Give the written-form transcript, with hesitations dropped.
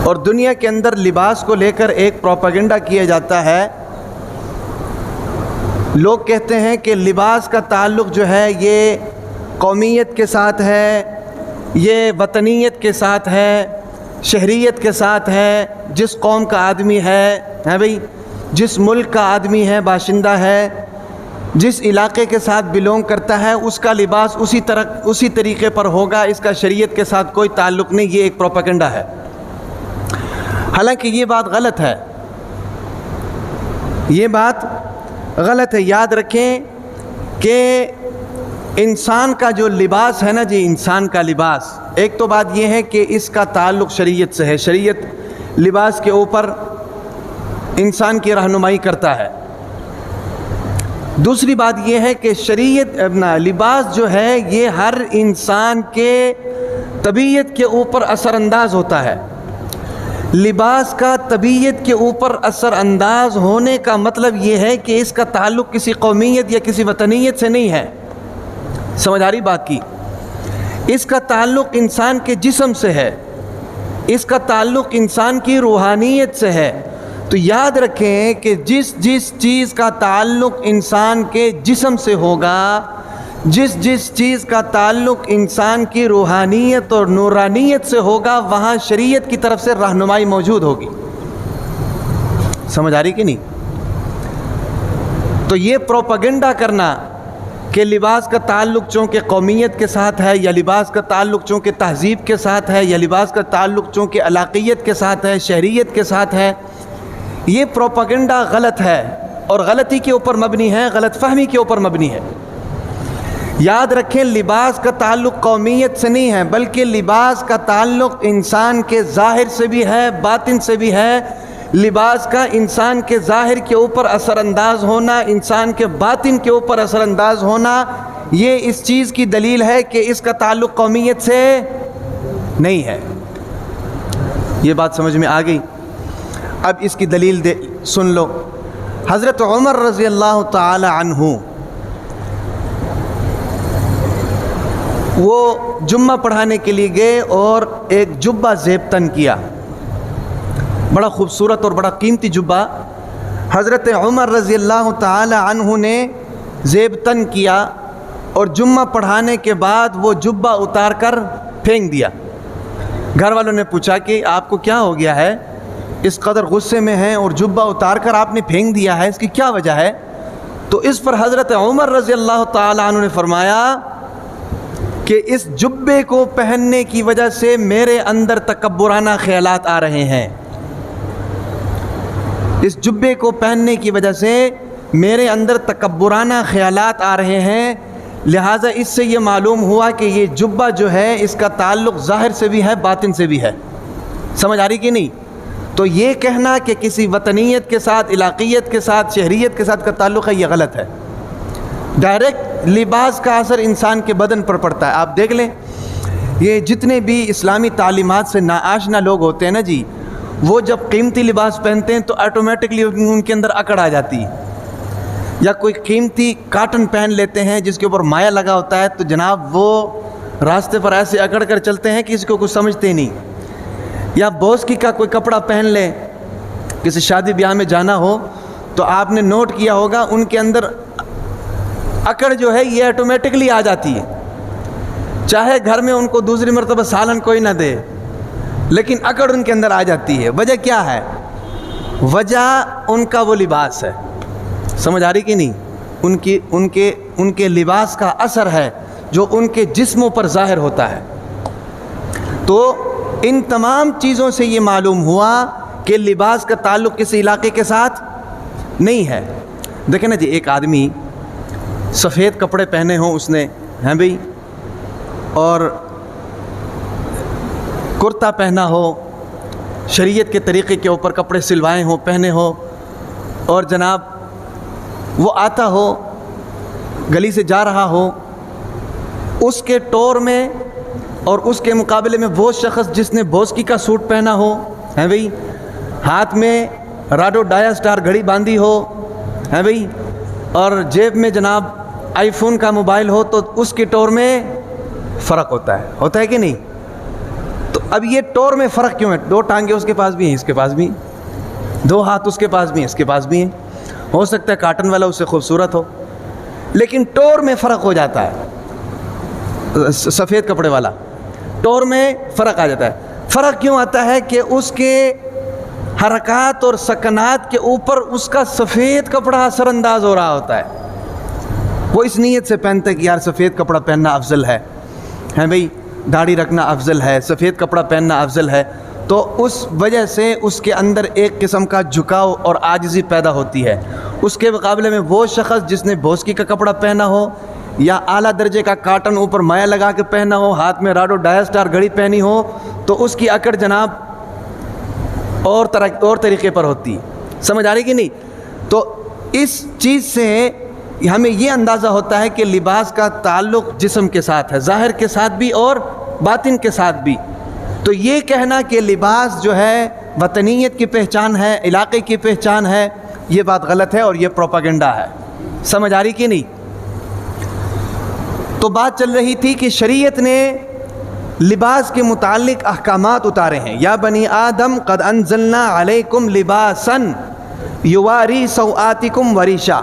اور دنیا کے اندر لباس کو لے کر ایک پروپیگنڈا کیا جاتا ہے. لوگ کہتے ہیں کہ لباس کا تعلق جو ہے یہ قومیت کے ساتھ ہے، یہ وطنیت کے ساتھ ہے، شہریت کے ساتھ ہے. جس قوم کا آدمی ہے بھئی، جس ملک کا آدمی ہے، باشندہ ہے، جس علاقے کے ساتھ بلونگ کرتا ہے، اس کا لباس اسی طریقے پر ہوگا، اس کا شریعت کے ساتھ کوئی تعلق نہیں. یہ ایک پروپیگنڈا ہے. حالانکہ یہ بات غلط ہے، یہ بات غلط ہے. یاد رکھیں کہ انسان کا جو لباس ہے نا جی، انسان کا لباس، ایک تو بات یہ ہے کہ اس کا تعلق شریعت سے ہے. شریعت لباس کے اوپر انسان کی رہنمائی کرتا ہے. دوسری بات یہ ہے کہ شریعت لباس جو ہے یہ ہر انسان کے طبیعت کے اوپر اثر انداز ہوتا ہے. لباس کا طبیعت کے اوپر اثر انداز ہونے کا مطلب یہ ہے کہ اس کا تعلق کسی قومیت یا کسی وطنیت سے نہیں ہے. سمجھ آ رہی بات کی؟ اس کا تعلق انسان کے جسم سے ہے، اس کا تعلق انسان کی روحانیت سے ہے. تو یاد رکھیں کہ جس چیز کا تعلق انسان کے جسم سے ہوگا، جس چیز کا تعلق انسان کی روحانیت اور نورانیت سے ہوگا، وہاں شریعت کی طرف سے رہنمائی موجود ہوگی. سمجھ آ رہی کہ نہیں؟ تو یہ پروپیگنڈا کرنا کہ لباس کا تعلق چونکہ قومیت کے ساتھ ہے، یا لباس کا تعلق چونکہ تہذیب کے ساتھ ہے، یا لباس کا تعلق چونکہ علاقیت کے ساتھ ہے، شہریت کے ساتھ ہے، یہ پروپیگنڈا غلط ہے اور غلطی کے اوپر مبنی ہے، غلط فہمی کے اوپر مبنی ہے. یاد رکھیں لباس کا تعلق قومیت سے نہیں ہے، بلکہ لباس کا تعلق انسان کے ظاہر سے بھی ہے، باطن سے بھی ہے. لباس کا انسان کے ظاہر کے اوپر اثر انداز ہونا، انسان کے باطن کے اوپر اثر انداز ہونا، یہ اس چیز کی دلیل ہے کہ اس کا تعلق قومیت سے نہیں ہے. یہ بات سمجھ میں آ گئی؟ اب اس کی دلیل سن لو. حضرت عمر رضی اللہ تعالی عنہ وہ جمعہ پڑھانے کے لیے گئے اور ایک جبہ زیب تن کیا، بڑا خوبصورت اور بڑا قیمتی جبہ حضرت عمر رضی اللہ تعالی عنہ نے زیب تن کیا، اور جمعہ پڑھانے کے بعد وہ جبہ اتار کر پھینک دیا. گھر والوں نے پوچھا کہ آپ کو کیا ہو گیا ہے، اس قدر غصے میں ہیں اور جبہ اتار کر آپ نے پھینک دیا ہے، اس کی کیا وجہ ہے؟ تو اس پر حضرت عمر رضی اللہ تعالی عنہ نے فرمایا کہ اس جبے کو پہننے کی وجہ سے میرے اندر تکبرانہ خیالات آ رہے ہیں. اس جبے کو پہننے کی وجہ سے میرے اندر تکبرانہ خیالات آ رہے ہیں، لہٰذا اس سے یہ معلوم ہوا کہ یہ جبہ جو ہے اس کا تعلق ظاہر سے بھی ہے، باطن سے بھی ہے. سمجھ آ رہی کہ نہیں؟ تو یہ کہنا کہ کسی وطنیت کے ساتھ، علاقیت کے ساتھ، شہریت کے ساتھ کا تعلق ہے، یہ غلط ہے. ڈائریکٹ لباس کا اثر انسان کے بدن پر پڑتا ہے. آپ دیکھ لیں یہ جتنے بھی اسلامی تعلیمات سے ناآشنا لوگ ہوتے ہیں نا جی، وہ جب قیمتی لباس پہنتے ہیں تو آٹومیٹکلی ان کے اندر اکڑ آ جاتی ہے. یا کوئی قیمتی کاٹن پہن لیتے ہیں جس کے اوپر مایا لگا ہوتا ہے، تو جناب وہ راستے پر ایسے اکڑ کر چلتے ہیں کہ کسی کو کچھ سمجھتے نہیں. یا بوسکی کا کوئی کپڑا پہن لیں، کسی شادی بیاہ میں جانا ہو تو آپ نے نوٹ کیا ہوگا ان کے اندر اکڑ جو ہے یہ آٹومیٹکلی آ جاتی ہے، چاہے گھر میں ان کو دوسری مرتبہ سالن کوئی نہ دے، لیکن اکڑ ان کے اندر آ جاتی ہے. وجہ کیا ہے؟ وجہ ان کا وہ لباس ہے. سمجھ آ رہی کہ نہیں؟ ان کے لباس کا اثر ہے جو ان کے جسموں پر ظاہر ہوتا ہے. تو ان تمام چیزوں سے یہ معلوم ہوا کہ لباس کا تعلق کسی علاقے کے ساتھ نہیں ہے. دیکھیں نا جی، ایک آدمی سفید کپڑے پہنے ہوں اس نے، ہیں بھئی، اور کرتا پہنا ہو، شریعت کے طریقے کے اوپر کپڑے سلوائے ہوں، پہنے ہو، اور جناب وہ آتا ہو، گلی سے جا رہا ہو، اس کے ٹور میں اور اس کے مقابلے میں وہ شخص جس نے بوسکی کا سوٹ پہنا ہو، ہیں بھئی، ہاتھ میں راڈو ڈایا سٹار گھڑی باندھی ہو، ہیں بھئی، اور جیب میں جناب آئی فون کا موبائل ہو، تو اس کے ٹور میں فرق ہوتا ہے کہ نہیں؟ تو اب یہ ٹور میں فرق کیوں ہے؟ 2 ٹانگیں اس کے پاس بھی ہیں، اس کے پاس بھی ہیں، 2 ہاتھ اس کے پاس بھی ہیں، اس کے پاس بھی ہیں، ہو سکتا ہے کاٹن والا اس سے خوبصورت ہو، لیکن ٹور میں فرق ہو جاتا ہے، سفید کپڑے والا ٹور میں فرق آ جاتا ہے۔ فرق کیوں آتا ہے کہ اس کے حرکات اور سکنات کے اوپر اس کا سفید کپڑا اثر انداز ہو رہا ہوتا ہے، وہ اس نیت سے پہنتا ہے کہ یار سفید کپڑا پہننا افضل ہے بھئی، داڑھی رکھنا افضل ہے، سفید کپڑا پہننا افضل ہے، تو اس وجہ سے اس کے اندر ایک قسم کا جھکاؤ اور عاجزی پیدا ہوتی ہے۔ اس کے مقابلے میں وہ شخص جس نے بھوسکی کا کپڑا پہنا ہو یا اعلیٰ درجے کا کاٹن اوپر مایا لگا کے پہنا ہو، ہاتھ میں راڈو ڈایا اسٹار گھڑی پہنی ہو، تو اس کی اکڑ جناب اور طریقے پر ہوتی ہے۔ سمجھ آ رہی کہ نہیں؟ تو اس چیز سے ہمیں یہ اندازہ ہوتا ہے کہ لباس کا تعلق جسم کے ساتھ ہے، ظاہر کے ساتھ بھی اور باطن کے ساتھ بھی۔ تو یہ کہنا کہ لباس جو ہے وطنیت کی پہچان ہے، علاقے کی پہچان ہے، یہ بات غلط ہے اور یہ پروپیگنڈا ہے۔ سمجھ آ رہی کہ نہیں؟ تو بات چل رہی تھی کہ شریعت نے لباس کے متعلق احکامات اتارے ہیں۔ یا بنی آدم قد انزلنا علیکم لباسا یواری سوآتکم وریشا،